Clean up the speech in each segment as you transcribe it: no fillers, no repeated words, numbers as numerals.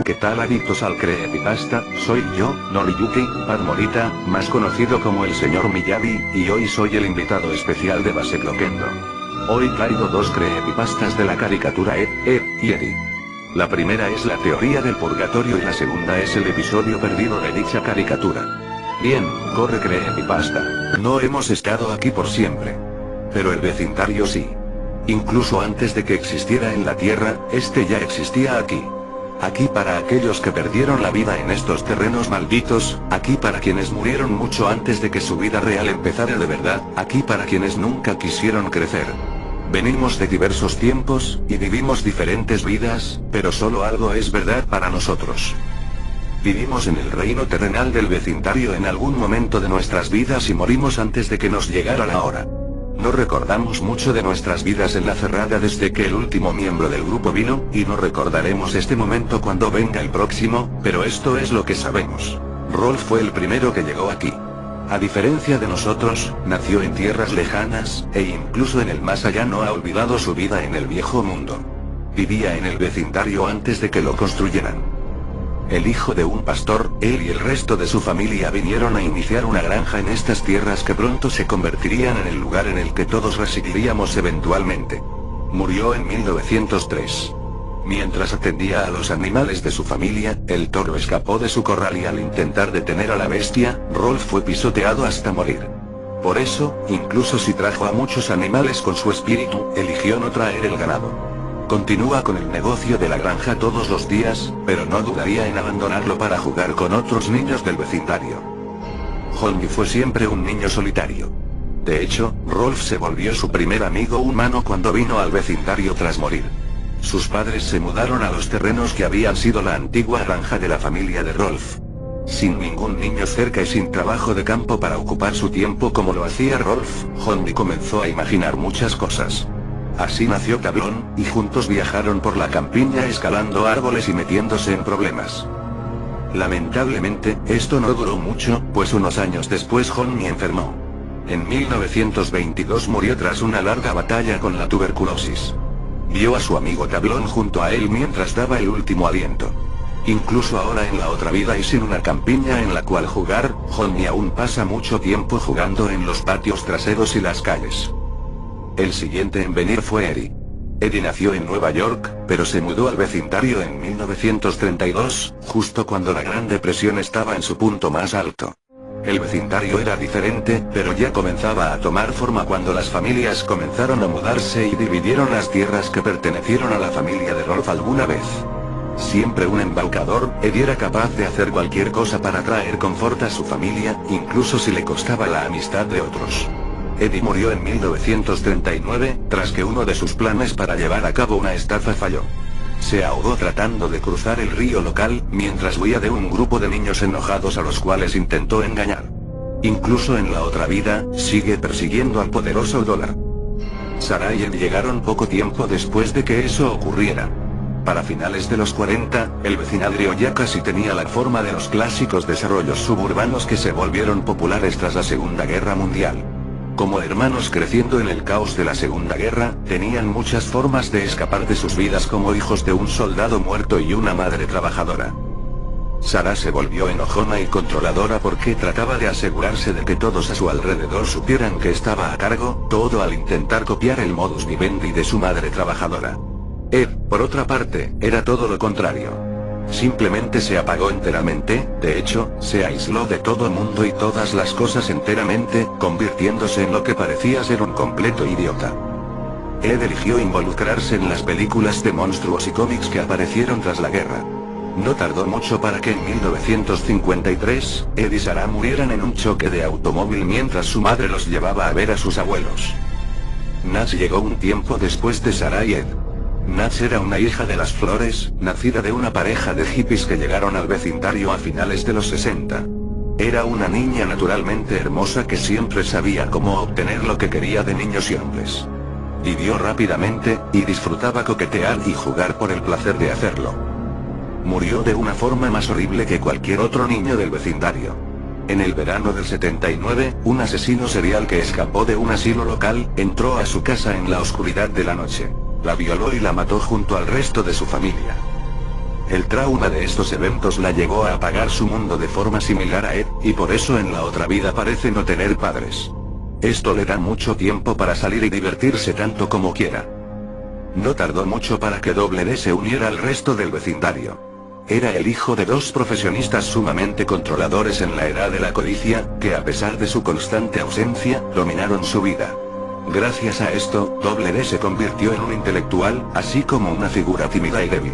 ¿qué tal adictos al creepypasta? Soy yo, Noriyuki, Pad Morita, más conocido como el señor Miyagi, y hoy soy el invitado especial de Base Cloquendo. Hoy traigo dos creepypastas de la caricatura Ed y Eddy. La primera es la teoría del purgatorio y la segunda es el episodio perdido de dicha caricatura. Bien, corre creepypasta. No hemos estado aquí por siempre. Pero el vecindario sí. Incluso antes de que existiera en la Tierra, este ya existía aquí. Aquí para aquellos que perdieron la vida en estos terrenos malditos, aquí para quienes murieron mucho antes de que su vida real empezara de verdad, aquí para quienes nunca quisieron crecer. Venimos de diversos tiempos, y vivimos diferentes vidas, pero solo algo es verdad para nosotros. Vivimos en el reino terrenal del vecindario en algún momento de nuestras vidas y morimos antes de que nos llegara la hora. No recordamos mucho de nuestras vidas en la cerrada desde que el último miembro del grupo vino, y no recordaremos este momento cuando venga el próximo, pero esto es lo que sabemos. Rolf fue el primero que llegó aquí. A diferencia de nosotros, nació en tierras lejanas, e incluso en el más allá no ha olvidado su vida en el viejo mundo. Vivía en el vecindario antes de que lo construyeran. El hijo de un pastor, él y el resto de su familia vinieron a iniciar una granja en estas tierras que pronto se convertirían en el lugar en el que todos residiríamos eventualmente. Murió en 1903. Mientras atendía a los animales de su familia, el toro escapó de su corral y al intentar detener a la bestia, Rolf fue pisoteado hasta morir. Por eso, incluso si trajo a muchos animales con su espíritu, eligió no traer el ganado. Continúa con el negocio de la granja todos los días, pero no dudaría en abandonarlo para jugar con otros niños del vecindario. Hongi fue siempre un niño solitario. De hecho, Rolf se volvió su primer amigo humano cuando vino al vecindario tras morir. Sus padres se mudaron a los terrenos que habían sido la antigua granja de la familia de Rolf. Sin ningún niño cerca y sin trabajo de campo para ocupar su tiempo como lo hacía Rolf, Hongi comenzó a imaginar muchas cosas. Así nació Tablón, y juntos viajaron por la campiña escalando árboles y metiéndose en problemas. Lamentablemente, esto no duró mucho, pues unos años después Hongi enfermó. En 1922 murió tras una larga batalla con la tuberculosis. Vio a su amigo Tablón junto a él mientras daba el último aliento. Incluso ahora en la otra vida y sin una campiña en la cual jugar, Hongi aún pasa mucho tiempo jugando en los patios traseros y las calles. El siguiente en venir fue Eddy. Eddy nació en Nueva York, pero se mudó al vecindario en 1932, justo cuando la Gran Depresión estaba en su punto más alto. El vecindario era diferente, pero ya comenzaba a tomar forma cuando las familias comenzaron a mudarse y dividieron las tierras que pertenecieron a la familia de Rolf alguna vez. Siempre un embaucador, Eddy era capaz de hacer cualquier cosa para traer confort a su familia, incluso si le costaba la amistad de otros. Eddy murió en 1939, tras que uno de sus planes para llevar a cabo una estafa falló. Se ahogó tratando de cruzar el río local, mientras huía de un grupo de niños enojados a los cuales intentó engañar. Incluso en la otra vida, sigue persiguiendo al poderoso dólar. Sarah y Eddy llegaron poco tiempo después de que eso ocurriera. Para finales de los 40, el vecindario ya casi tenía la forma de los clásicos desarrollos suburbanos que se volvieron populares tras la Segunda Guerra Mundial. Como hermanos creciendo en el caos de la Segunda Guerra, tenían muchas formas de escapar de sus vidas como hijos de un soldado muerto y una madre trabajadora. Sarah se volvió enojona y controladora porque trataba de asegurarse de que todos a su alrededor supieran que estaba a cargo, todo al intentar copiar el modus vivendi de su madre trabajadora. Ed, por otra parte, era todo lo contrario. Simplemente se apagó enteramente, de hecho, se aisló de todo mundo y todas las cosas enteramente, convirtiéndose en lo que parecía ser un completo idiota. Ed eligió involucrarse en las películas de monstruos y cómics que aparecieron tras la guerra. No tardó mucho para que en 1953, Ed y Sarah murieran en un choque de automóvil mientras su madre los llevaba a ver a sus abuelos. Nash llegó un tiempo después de Sarah y Ed. Nash era una hija de las flores, nacida de una pareja de hippies que llegaron al vecindario a finales de los 60. Era una niña naturalmente hermosa que siempre sabía cómo obtener lo que quería de niños y hombres. Vivió rápidamente, y disfrutaba coquetear y jugar por el placer de hacerlo. Murió de una forma más horrible que cualquier otro niño del vecindario. En el verano del 79, un asesino serial que escapó de un asilo local, entró a su casa en la oscuridad de la noche. La violó y la mató junto al resto de su familia. El trauma de estos eventos la llevó a apagar su mundo de forma similar a Ed, y por eso en la otra vida parece no tener padres. Esto le da mucho tiempo para salir y divertirse tanto como quiera. No tardó mucho para que D se uniera al resto del vecindario. Era el hijo de dos profesionistas sumamente controladores en la edad de la codicia, que a pesar de su constante ausencia, dominaron su vida. Gracias a esto, D se convirtió en un intelectual, así como una figura tímida y débil.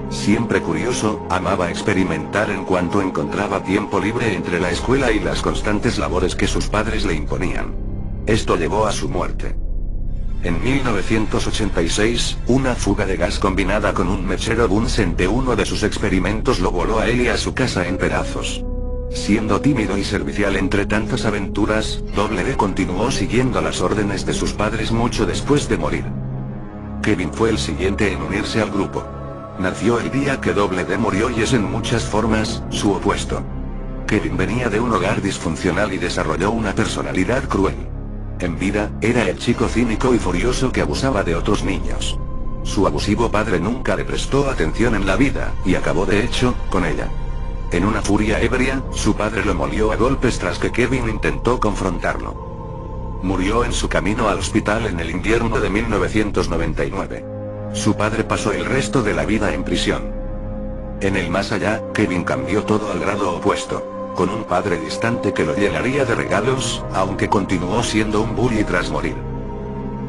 Siempre curioso, amaba experimentar en cuanto encontraba tiempo libre entre la escuela y las constantes labores que sus padres le imponían. Esto llevó a su muerte. En 1986, una fuga de gas combinada con un mechero Bunsen de uno de sus experimentos lo voló a él y a su casa en pedazos. Siendo tímido y servicial entre tantas aventuras, D continuó siguiendo las órdenes de sus padres mucho después de morir. Kevin fue el siguiente en unirse al grupo. Nació el día que D murió y es en muchas formas, su opuesto. Kevin venía de un hogar disfuncional y desarrolló una personalidad cruel. En vida, era el chico cínico y furioso que abusaba de otros niños. Su abusivo padre nunca le prestó atención en la vida, y acabó de hecho, con ella. En una furia ebria, su padre lo molió a golpes tras que Kevin intentó confrontarlo. Murió en su camino al hospital en el invierno de 1999. Su padre pasó el resto de la vida en prisión. En el más allá, Kevin cambió todo al grado opuesto, con un padre distante que lo llenaría de regalos, aunque continuó siendo un bully tras morir.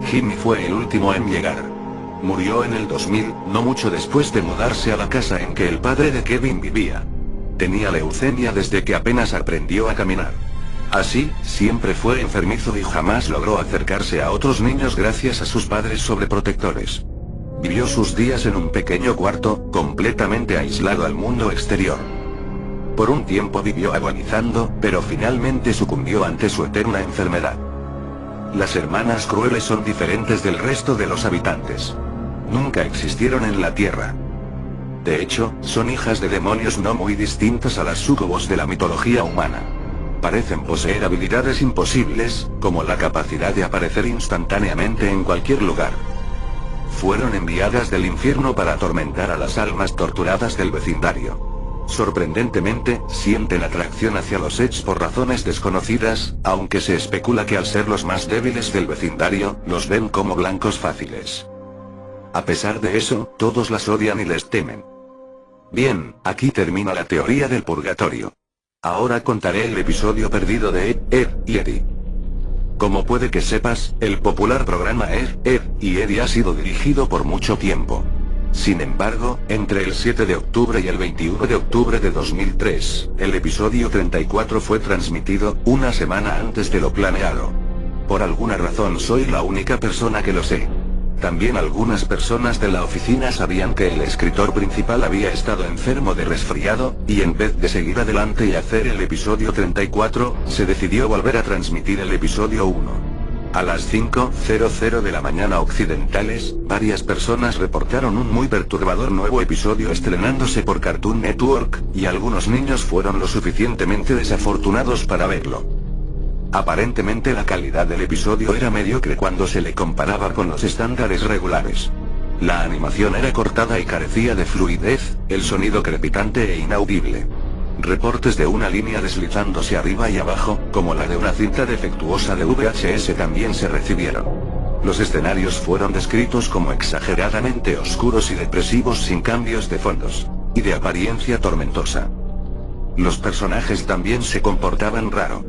Jimmy fue el último en llegar. Murió en el 2000, no mucho después de mudarse a la casa en que el padre de Kevin vivía. Tenía leucemia desde que apenas aprendió a caminar. Así, siempre fue enfermizo y jamás logró acercarse a otros niños gracias a sus padres sobreprotectores. Vivió sus días en un pequeño cuarto, completamente aislado al mundo exterior. Por un tiempo vivió agonizando, pero finalmente sucumbió ante su eterna enfermedad. Las hermanas crueles son diferentes del resto de los habitantes. Nunca existieron en la Tierra. De hecho, son hijas de demonios no muy distintas a las súcubos de la mitología humana. Parecen poseer habilidades imposibles, como la capacidad de aparecer instantáneamente en cualquier lugar. Fueron enviadas del infierno para atormentar a las almas torturadas del vecindario. Sorprendentemente, sienten atracción hacia los Edge por razones desconocidas, aunque se especula que al ser los más débiles del vecindario, los ven como blancos fáciles. A pesar de eso, todos las odian y les temen. Bien, aquí termina la teoría del purgatorio. Ahora contaré el episodio perdido de Ed y Eddie. Como puede que sepas, el popular programa Ed y Eddie ha sido dirigido por mucho tiempo. Sin embargo, entre el 7 de octubre y el 21 de octubre de 2003, el episodio 34 fue transmitido, una semana antes de lo planeado. Por alguna razón soy la única persona que lo sé. También algunas personas de la oficina sabían que el escritor principal había estado enfermo de resfriado, y en vez de seguir adelante y hacer el episodio 34, se decidió volver a transmitir el episodio 1. A las 5:00 de la mañana occidentales, varias personas reportaron un muy perturbador nuevo episodio estrenándose por Cartoon Network, y algunos niños fueron lo suficientemente desafortunados para verlo. Aparentemente la calidad del episodio era mediocre cuando se le comparaba con los estándares regulares. La animación era cortada y carecía de fluidez, el sonido crepitante e inaudible. Reportes de una línea deslizándose arriba y abajo, como la de una cinta defectuosa de VHS también se recibieron. Los escenarios fueron descritos como exageradamente oscuros y depresivos sin cambios de fondos, y de apariencia tormentosa. Los personajes también se comportaban raro.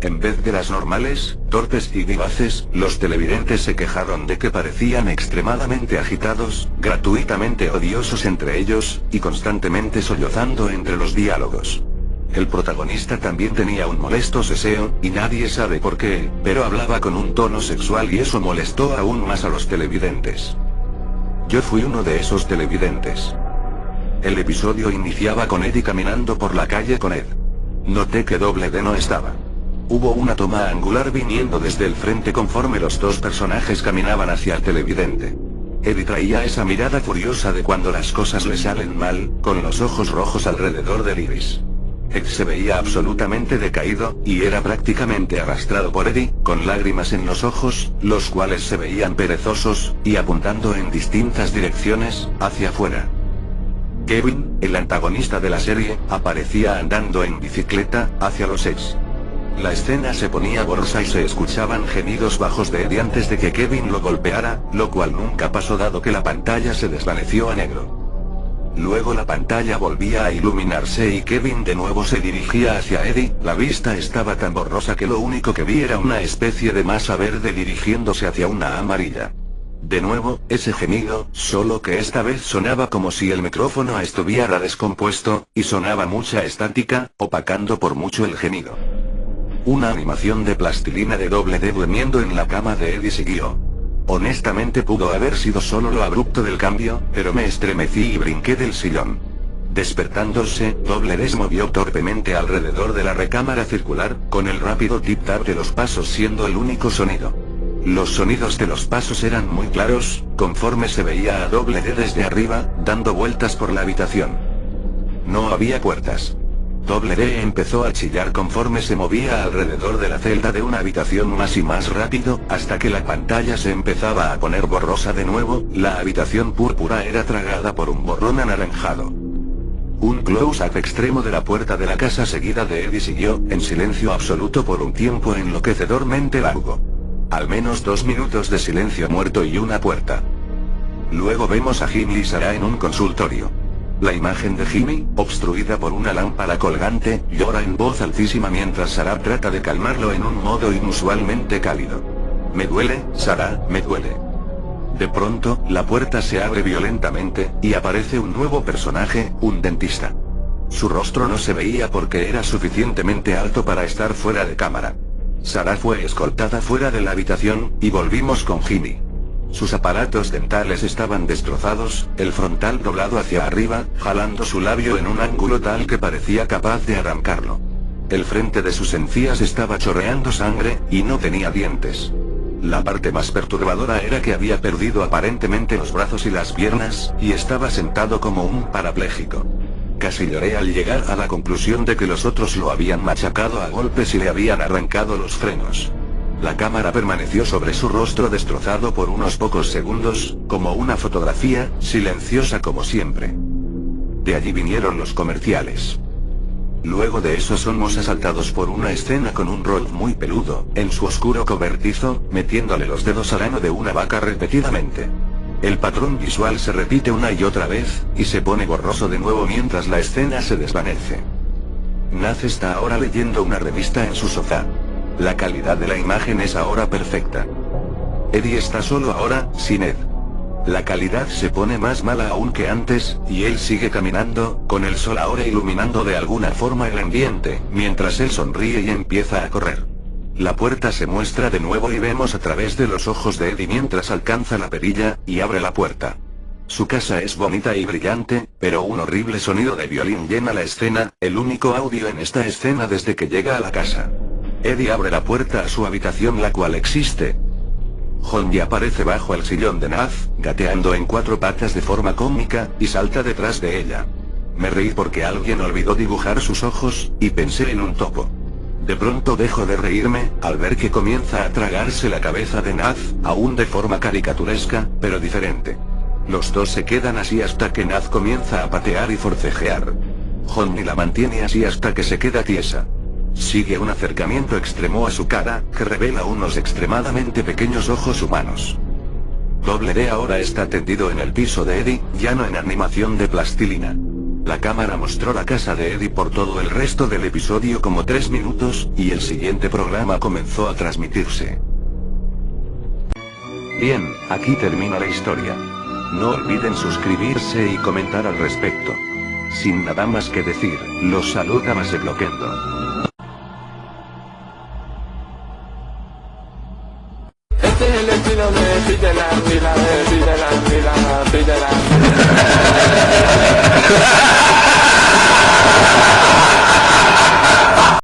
En vez de las normales, torpes y vivaces, los televidentes se quejaron de que parecían extremadamente agitados, gratuitamente odiosos entre ellos, y constantemente sollozando entre los diálogos. El protagonista también tenía un molesto seseo, y nadie sabe por qué, pero hablaba con un tono sexual y eso molestó aún más a los televidentes. Yo fui uno de esos televidentes. El episodio iniciaba con Eddie caminando por la calle con Ed. Noté que D no estaba. Hubo una toma angular viniendo desde el frente conforme los dos personajes caminaban hacia el televidente. Eddie traía esa mirada furiosa de cuando las cosas le salen mal, con los ojos rojos alrededor del iris. Ed se veía absolutamente decaído, y era prácticamente arrastrado por Eddie, con lágrimas en los ojos, los cuales se veían perezosos, y apuntando en distintas direcciones, hacia afuera. Kevin, el antagonista de la serie, aparecía andando en bicicleta, hacia los ex. La escena se ponía borrosa y se escuchaban gemidos bajos de Eddie antes de que Kevin lo golpeara, lo cual nunca pasó dado que la pantalla se desvaneció a negro. Luego la pantalla volvía a iluminarse y Kevin de nuevo se dirigía hacia Eddie, la vista estaba tan borrosa que lo único que vi era una especie de masa verde dirigiéndose hacia una amarilla. De nuevo, ese gemido, solo que esta vez sonaba como si el micrófono estuviera descompuesto, y sonaba mucha estática, opacando por mucho el gemido. Una animación de plastilina de Double D durmiendo en la cama de Eddie siguió. Honestamente pudo haber sido solo lo abrupto del cambio, pero me estremecí y brinqué del sillón. Despertándose, Double D se movió torpemente alrededor de la recámara circular, con el rápido tip-tap de los pasos siendo el único sonido. Los sonidos de los pasos eran muy claros, conforme se veía a Double D desde arriba, dando vueltas por la habitación. No había puertas. Double D empezó a chillar conforme se movía alrededor de la celda de una habitación más y más rápido, hasta que la pantalla se empezaba a poner borrosa de nuevo, la habitación púrpura era tragada por un borrón anaranjado. Un close-up extremo de la puerta de la casa seguida de Eddie siguió, en silencio absoluto por un tiempo enloquecedormente largo. Al menos 2 minutos de silencio muerto y una puerta. Luego vemos a Jimmy y Sarah en un consultorio. La imagen de Jimmy, obstruida por una lámpara colgante, llora en voz altísima mientras Sarah trata de calmarlo en un modo inusualmente cálido. Me duele, Sarah, me duele. De pronto, la puerta se abre violentamente, y aparece un nuevo personaje, un dentista. Su rostro no se veía porque era suficientemente alto para estar fuera de cámara. Sarah fue escoltada fuera de la habitación, y volvimos con Jimmy. Sus aparatos dentales estaban destrozados, el frontal doblado hacia arriba, jalando su labio en un ángulo tal que parecía capaz de arrancarlo. El frente de sus encías estaba chorreando sangre, y no tenía dientes. La parte más perturbadora era que había perdido aparentemente los brazos y las piernas, y estaba sentado como un parapléjico. Casi lloré al llegar a la conclusión de que los otros lo habían machacado a golpes y le habían arrancado los frenos. La cámara permaneció sobre su rostro destrozado por unos pocos segundos, como una fotografía, silenciosa como siempre. De allí vinieron los comerciales. Luego de eso somos asaltados por una escena con un Rolf muy peludo, en su oscuro cobertizo, metiéndole los dedos al ano de una vaca repetidamente. El patrón visual se repite una y otra vez, y se pone borroso de nuevo mientras la escena se desvanece. Naz está ahora leyendo una revista en su sofá. La calidad de la imagen es ahora perfecta. Eddie está solo ahora, sin Ed. La calidad se pone más mala aún que antes, y él sigue caminando, con el sol ahora iluminando de alguna forma el ambiente, mientras él sonríe y empieza a correr. La puerta se muestra de nuevo y vemos a través de los ojos de Eddie mientras alcanza la perilla, y abre la puerta. Su casa es bonita y brillante, pero un horrible sonido de violín llena la escena, el único audio en esta escena desde que llega a la casa. Eddie abre la puerta a su habitación, la cual existe. Honji aparece bajo el sillón de Naz, gateando en 4 patas de forma cómica, y salta detrás de ella. Me reí porque alguien olvidó dibujar sus ojos, y pensé en un topo. De pronto dejo de reírme, al ver que comienza a tragarse la cabeza de Naz, aún de forma caricaturesca, pero diferente. Los dos se quedan así hasta que Naz comienza a patear y forcejear. Honji la mantiene así hasta que se queda tiesa. Sigue un acercamiento extremo a su cara, que revela unos extremadamente pequeños ojos humanos. Double D ahora está tendido en el piso de Eddie, ya no en animación de plastilina. La cámara mostró la casa de Eddie por todo el resto del episodio como 3 minutos, y el siguiente programa comenzó a transmitirse. Bien, aquí termina la historia. No olviden suscribirse y comentar al respecto. Sin nada más que decir, los saluda Masebloquendo. Este es el estilo de Peter Lang.